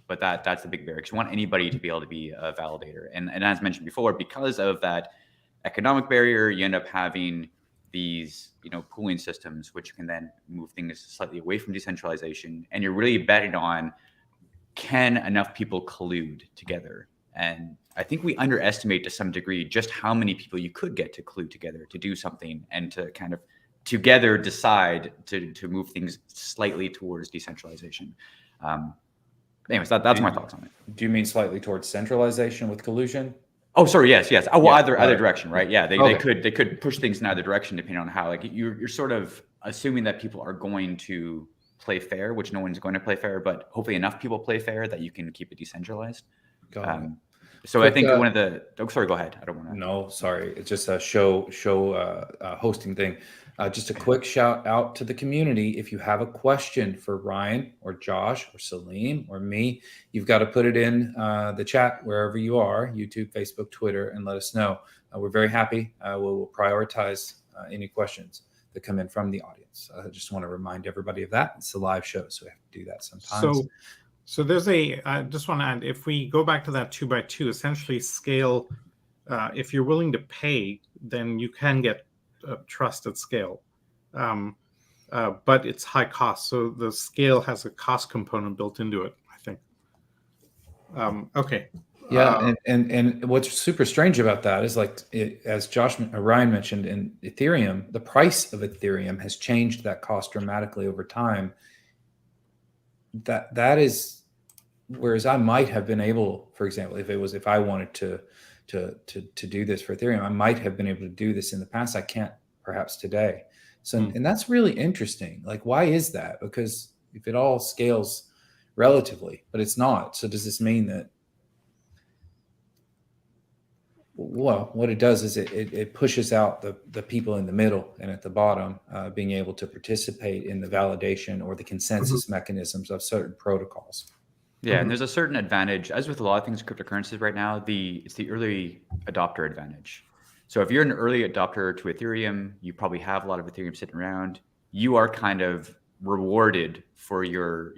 But that's the big barrier, because you want anybody to be able to be a validator. And as mentioned before, because of that economic barrier, you end up having these pooling systems, which can then move things slightly away from decentralization. And you're really betting on, can enough people collude together? And I think we underestimate to some degree just how many people you could get to collude together to do something and to kind of together decide to move things slightly towards decentralization. Anyways, that's my thoughts on it. Do you mean slightly towards centralization with collusion? Oh, sorry. Yes. Oh, well, yeah, either direction, right? Yeah, they could push things in either direction depending on how. You're sort of assuming that people are going to play fair, which no one's going to play fair, but hopefully enough people play fair that you can keep it decentralized. So I think one of the, sorry, go ahead. I don't want to. No, sorry. It's just a show hosting thing. Just a quick shout out to the community. If you have a question for Ryan or Josh or Salim or me, you've got to put it in the chat wherever you are, YouTube, Facebook, Twitter, and let us know. We're very happy. We'll prioritize any questions that come in from the audience. I just want to remind everybody of that. It's a live show, so we have to do that sometimes. So there's I just want to add, if we go back to that 2x2, essentially scale, if you're willing to pay, then you can get trust at scale. But it's high cost. So the scale has a cost component built into it, I think. Okay. Yeah, and what's super strange about that is, like, as Ryan mentioned, in Ethereum, the price of Ethereum has changed that cost dramatically over time. That is, whereas I might have been able, for example, if I wanted to do this for Ethereum, I might have been able to do this in the past. I can't perhaps today. So, and that's really interesting. Like, why is that? Because if it all scales relatively, but it's not. So does this mean that? Well, what it does is it pushes out the people in the middle and at the bottom, being able to participate in the validation or the consensus mechanisms of certain protocols. Yeah, and there's a certain advantage, as with a lot of things in cryptocurrencies right now, it's the early adopter advantage. So if you're an early adopter to Ethereum, you probably have a lot of Ethereum sitting around. You are kind of rewarded for your,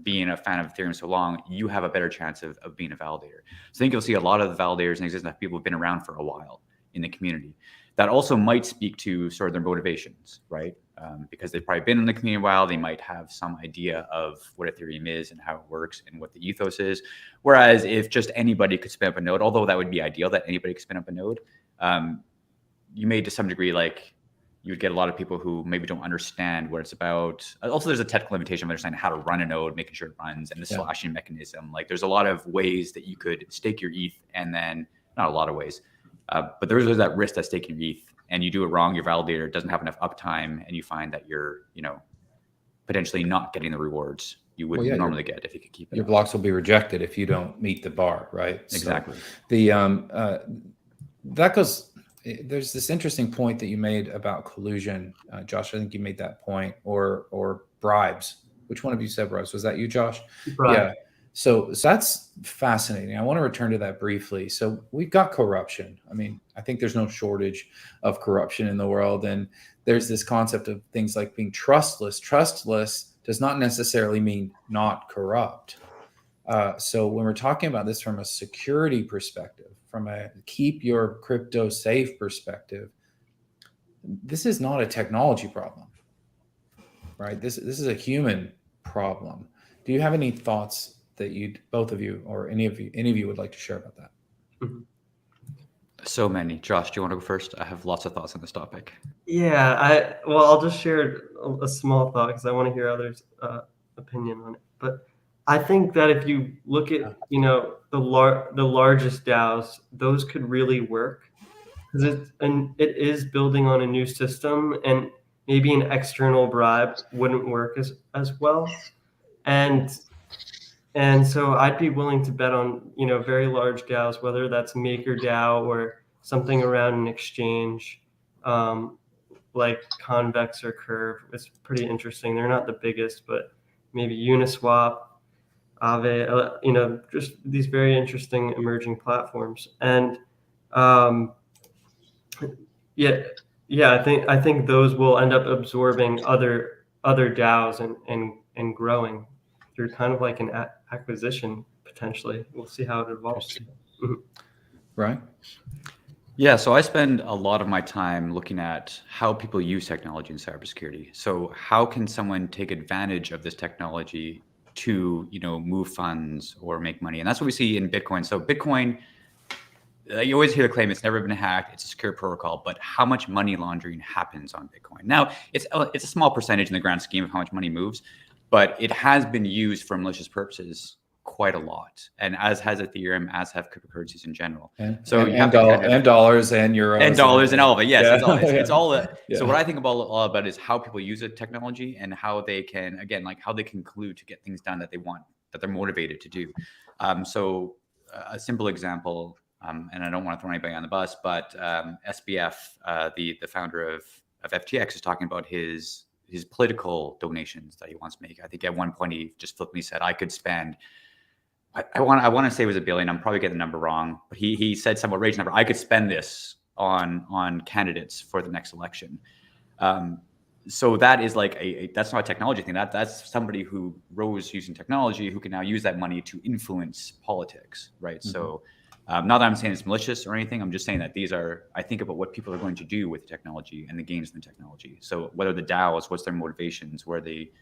being a fan of Ethereum so long. You have a better chance of being a validator. So I think you'll see a lot of the validators and existing people have been around for a while in the community. That also might speak to sort of their motivations, right? Because they've probably been in the community a while. They might have some idea of what Ethereum is and how it works and what the ethos is. Whereas if just anybody could spin up a node, although that would be ideal that anybody could spin up a node, you may to some degree, like, you would get a lot of people who maybe don't understand what it's about. Also, there's a technical limitation of understanding how to run a node, making sure it runs, and the slashing mechanism. Like, there's a lot of ways that you could stake your ETH, and then not a lot of ways, but there's that risk that staking your ETH, and you do it wrong, your validator doesn't have enough uptime, and you find that you're, potentially not getting the rewards you would normally get if you could keep it. Your blocks will be rejected if you don't meet the bar, right? Exactly. So that goes. There's this interesting point that you made about collusion, Josh. I think you made that point, or bribes. Which one of you said bribes? Was that you, Josh? Bribe. Yeah. So that's fascinating. I want to return to that briefly. So we've got corruption. I mean, I think there's no shortage of corruption in the world, and there's this concept of things like being trustless. Trustless does not necessarily mean not corrupt. So when we're talking about this from a security perspective, from a keep your crypto safe perspective, this is not a technology problem, right? This is a human problem. Do you have any thoughts that both of you or any of you would like to share about that? So many. Josh, do you want to go first? I have lots of thoughts on this topic. Yeah, I'll just share a small thought because I want to hear others' opinion on it. But I think that if you look at, the largest DAOs, those could really work because it is building on a new system, and maybe an external bribe wouldn't work as well. And so I'd be willing to bet on, very large DAOs, whether that's MakerDAO or something around an exchange, like Convex or Curve. It's pretty interesting. They're not the biggest, but maybe Uniswap, Aave, just these very interesting emerging platforms. And I think those will end up absorbing other DAOs and growing through kind of like an acquisition potentially. We'll see how it evolves. Right. Yeah, so I spend a lot of my time looking at how people use technology in cybersecurity. So how can someone take advantage of this technology to, move funds or make money? And that's what we see in Bitcoin. So Bitcoin, you always hear the claim it's never been hacked, it's a secure protocol, but how much money laundering happens on Bitcoin? Now, it's a small percentage in the grand scheme of how much money moves, but it has been used for malicious purposes quite a lot, and as has Ethereum, as have cryptocurrencies in general. And, so and, you have and, to kind of, and dollars and euros and dollars and all of it. Yes, yeah. it's all. Yeah. So what I think all about is how people use the technology and how they can, again, like how they conclude to get things done that they want, that they're motivated to do. So a simple example, and I don't want to throw anybody on the bus, but SBF, the founder of FTX, is talking about his political donations that he wants to make. I think at one point he just flippantly said, I could spend, I want to say it was $1 billion. I'm probably getting the number wrong, but he said some outrageous number. I could spend this on candidates for the next election. So that is like that's not a technology thing. That's somebody who rose using technology who can now use that money to influence politics, right? Mm-hmm. So not that I'm saying it's malicious or anything. I'm just saying that I think about what people are going to do with the technology and the gains in the technology. So what are the DAOs? What's their motivations? Are they,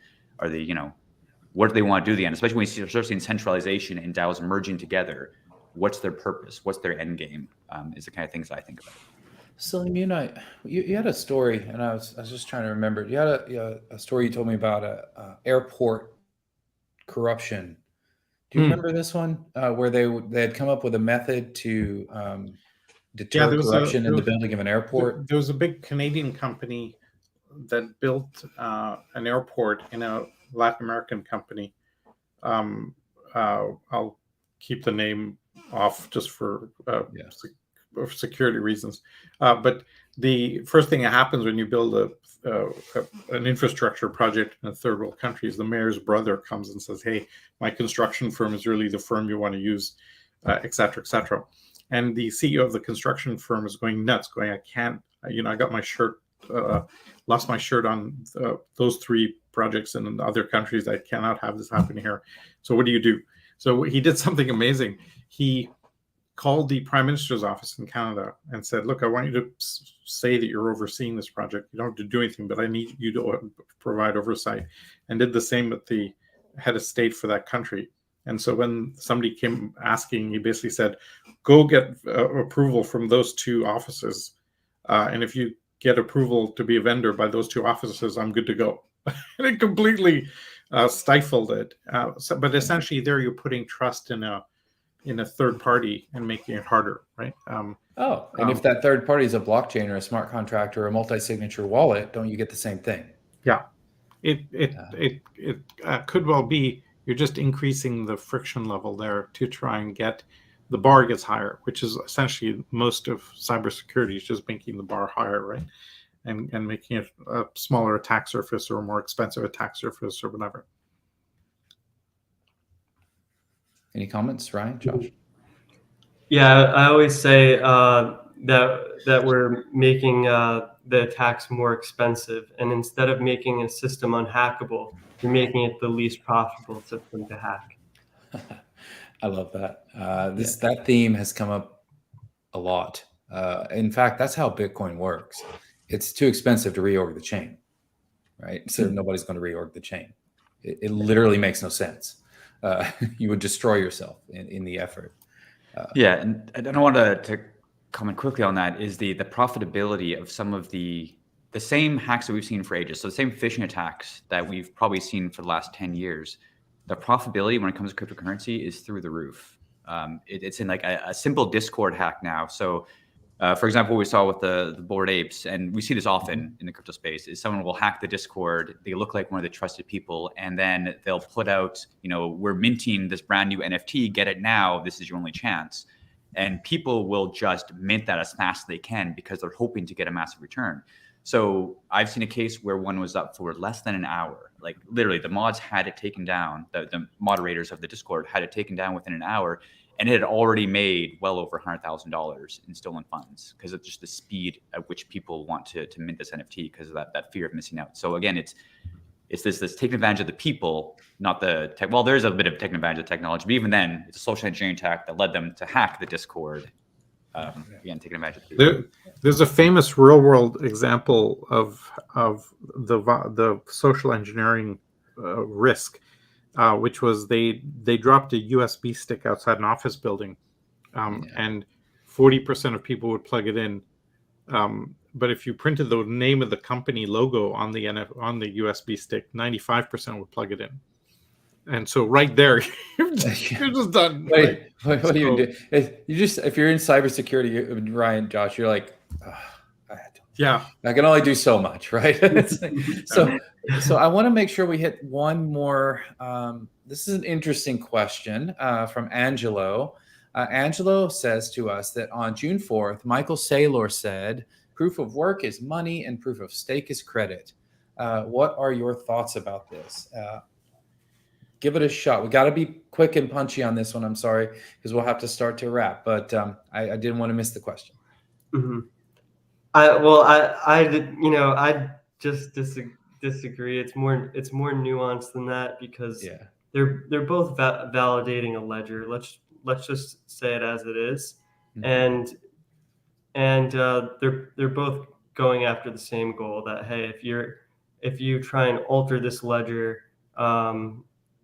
what do they want to do at the end? Especially when you start seeing centralization and DAOs merging together, what's their purpose? What's their end game? Is the kind of things that I think about. Salim, you had a story, and I was just trying to remember. You had a story you told me about airport corruption. Do you remember this one where they had come up with a method to deter corruption in the building of an airport? There was a big Canadian company that built an airport in a Latin American company. I'll keep the name off just for security reasons. But the first thing that happens when you build an infrastructure project in a third world country is the mayor's brother comes and says, hey, my construction firm is really the firm you want to use, et cetera, et cetera. And the CEO of the construction firm is going nuts, going, I can't, I got my shirt, lost my shirt on those 3 projects in other countries. I cannot have this happen here. So what do you do? So he did something amazing. He called the Prime Minister's office in Canada and said, look, I want you to say that you're overseeing this project. You don't have to do anything, but I need you to provide oversight. And did the same with the head of state for that country. And so when somebody came asking, he basically said, go get approval from those 2 offices. And if you get approval to be a vendor by those 2 offices, I'm good to go. And it completely stifled it. But essentially there you're putting trust in a third party and making it harder, right? And if that third party is a blockchain or a smart contract or a multi-signature wallet, don't you get the same thing? Yeah, it could well be you're just increasing the friction level there to try and get the bar gets higher, which is essentially most of cybersecurity is just making the bar higher, right? And making it a smaller attack surface or a more expensive attack surface or whatever. Any comments, Ryan, Josh? Yeah, I always say that we're making the attacks more expensive, and instead of making a system unhackable, you're making it the least profitable system to hack. I love that. That theme has come up a lot. In fact, that's how Bitcoin works. It's too expensive to reorg the chain, right? So nobody's going to reorg the chain. It literally makes no sense. You would destroy yourself in the effort. And I don't want to comment quickly on that. Is the profitability of some of the same hacks that we've seen for ages. So the same phishing attacks that we've probably seen for the last 10 years. The profitability when it comes to cryptocurrency is through the roof. It's in like a simple Discord hack now. So for example, what we saw with the Bored Apes, and we see this often in the crypto space, is someone will hack the Discord. They look like one of the trusted people, and then they'll put out, we're minting this brand new NFT, get it now, this is your only chance. And people will just mint that as fast as they can because they're hoping to get a massive return. So I've seen a case where one was up for less than an hour. Like literally the mods had it taken down, the moderators of the Discord had it taken down within an hour, and it had already made well over $100,000 in stolen funds because of just the speed at which people want to mint this NFT because of that fear of missing out. So again, it's this taking advantage of the people, not the tech. Well, there's a bit of taking advantage of technology, but even then, it's a social engineering attack that led them to hack the Discord. Again, taking advantage of the people. There's a famous real-world example of the social engineering risk. Which was they dropped a USB stick outside an office building, and 40% of people would plug it in. But if you printed the name of the company logo on the USB stick, 95% would plug it in. And so right there, you're just done. Wait, right? what do you So- do? If you're in cybersecurity, Ryan, Josh, you're like, Yeah. I can only do so much, right? So I want to make sure we hit one more. This is an interesting question from Angelo. Angelo says to us that on June 4th, Michael Saylor said, proof of work is money and proof of stake is credit. What are your thoughts about this? Give it a shot. We got to be quick and punchy on this one. I'm sorry, because we'll have to start to wrap, but I didn't want to miss the question. Mm-hmm. I just disagree. It's more nuanced than that, because they're both validating a ledger. Let's just say it as it is. Mm-hmm. and they're both going after the same goal, that hey, if you try and alter this ledger,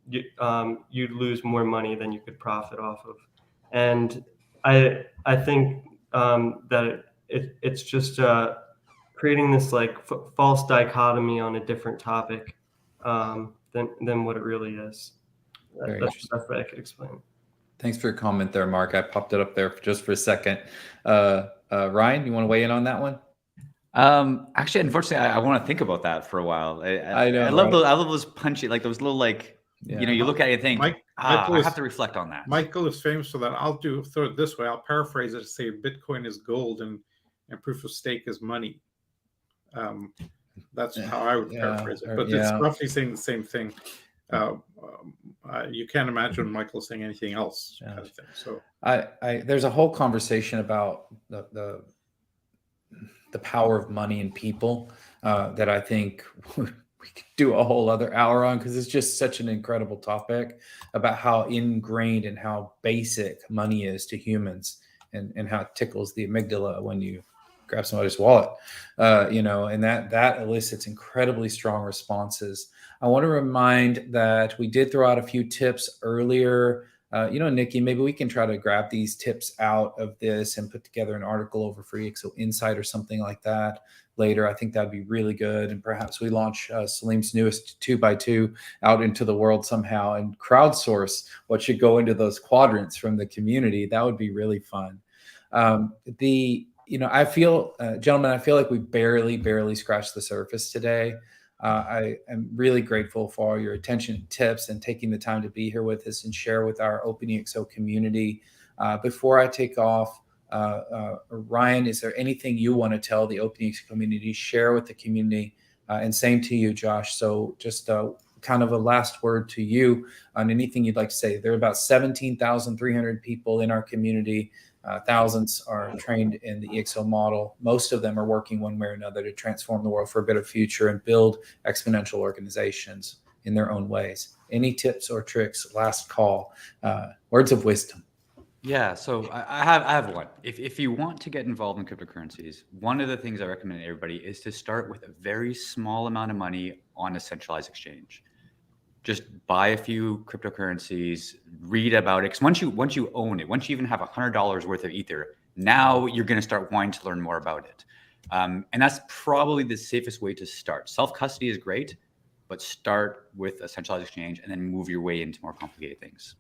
you'd lose more money than you could profit off of. And I think that it's just creating this like false dichotomy on a different topic than what it really is. That's the best way I could explain. Thanks for your comment there, Mark. I popped it up there just for a second. Ryan, you want to weigh in on that one? Actually, unfortunately, I want to think about that for a while. I know. I love those. I love those punchy, like those little, like, you look at it and think, I have to reflect on that. Michael is famous for that. I'll throw it this way. I'll paraphrase it to say Bitcoin is gold and proof of stake is money. That's how I would paraphrase it. But it's roughly saying the same thing. You can't imagine Michael saying anything else. Kind of thing. So there's a whole conversation about the power of money and people that I think we could do a whole other hour on, because it's just such an incredible topic about how ingrained and how basic money is to humans, and how it tickles the amygdala when you grab somebody's wallet, and that elicits incredibly strong responses. I want to remind that we did throw out a few tips earlier. Nikki, maybe we can try to grab these tips out of this and put together an article over for ExO Insight or something like that later. I think that'd be really good. And perhaps we launch Salim's newest 2x2 out into the world somehow and crowdsource what should go into those quadrants from the community. That would be really fun. I feel, gentlemen, I feel like we barely scratched the surface today. I am really grateful for all your attention and tips and taking the time to be here with us and share with our OpenExO community. Before I take off, Ryan, is there anything you want to tell the OpenExO community, share with the community, and same to you, Josh? So just kind of a last word to you on anything you'd like to say. There are about 17,300 people in our community. Thousands are trained in the ExO model. Most of them are working one way or another to transform the world for a better future and build exponential organizations in their own ways. Any tips or tricks? Last call. Words of wisdom. Yeah, so I have one. If you want to get involved in cryptocurrencies, one of the things I recommend to everybody is to start with a very small amount of money on a centralized exchange. Just buy a few cryptocurrencies, read about it. 'Cause once you own it, once you even have $100 worth of Ether, now you're going to start wanting to learn more about it. And that's probably the safest way to start. Self-custody is great, but start with a centralized exchange and then move your way into more complicated things.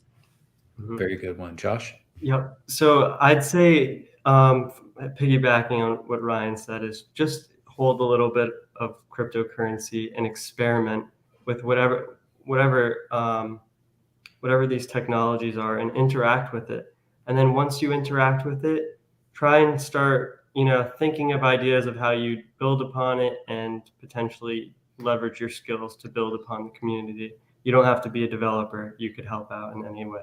Mm-hmm. Very good one. Josh? Yep. So I'd say, piggybacking on what Ryan said, is just hold a little bit of cryptocurrency and experiment with whatever these technologies are and interact with it. And then once you interact with it, try and start, thinking of ideas of how you build upon it and potentially leverage your skills to build upon the community. You don't have to be a developer. You could help out in any way.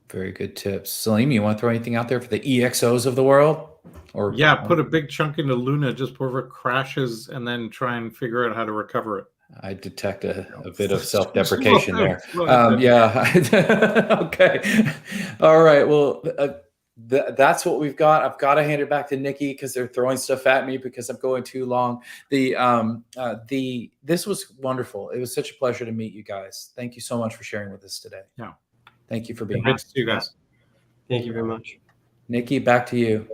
Very good tips. Salim, you want to throw anything out there for the EXOs of the world? Or put a big chunk into Luna just before it crashes and then try and figure out how to recover it. I detect a bit of self-deprecation there. Okay. All right. Well, that's what we've got. I've got to hand it back to Nikki because they're throwing stuff at me because I'm going too long. This was wonderful. It was such a pleasure to meet you guys. Thank you so much for sharing with us today. Yeah. Thank you for being here. Thanks to you guys. Thank you very much. Nikki, back to you.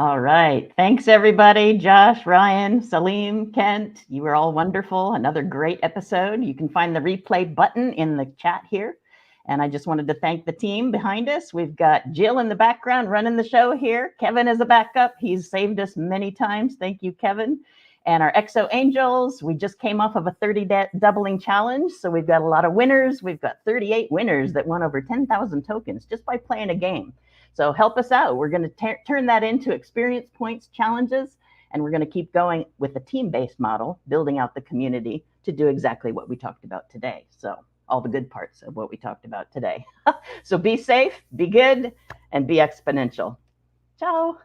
All right. Thanks, everybody. Josh, Ryan, Salim, Kent, you were all wonderful. Another great episode. You can find the replay button in the chat here. And I just wanted to thank the team behind us. We've got Jill in the background running the show here. Kevin is a backup. He's saved us many times. Thank you, Kevin. And our ExO Angels, we just came off of a 30 doubling challenge. So we've got a lot of winners. We've got 38 winners that won over 10,000 tokens just by playing a game. So help us out. We're going to turn that into experience points challenges. And we're going to keep going with the team-based model, building out the community to do exactly what we talked about today. So all the good parts of what we talked about today. So be safe, be good, and be exponential. Ciao.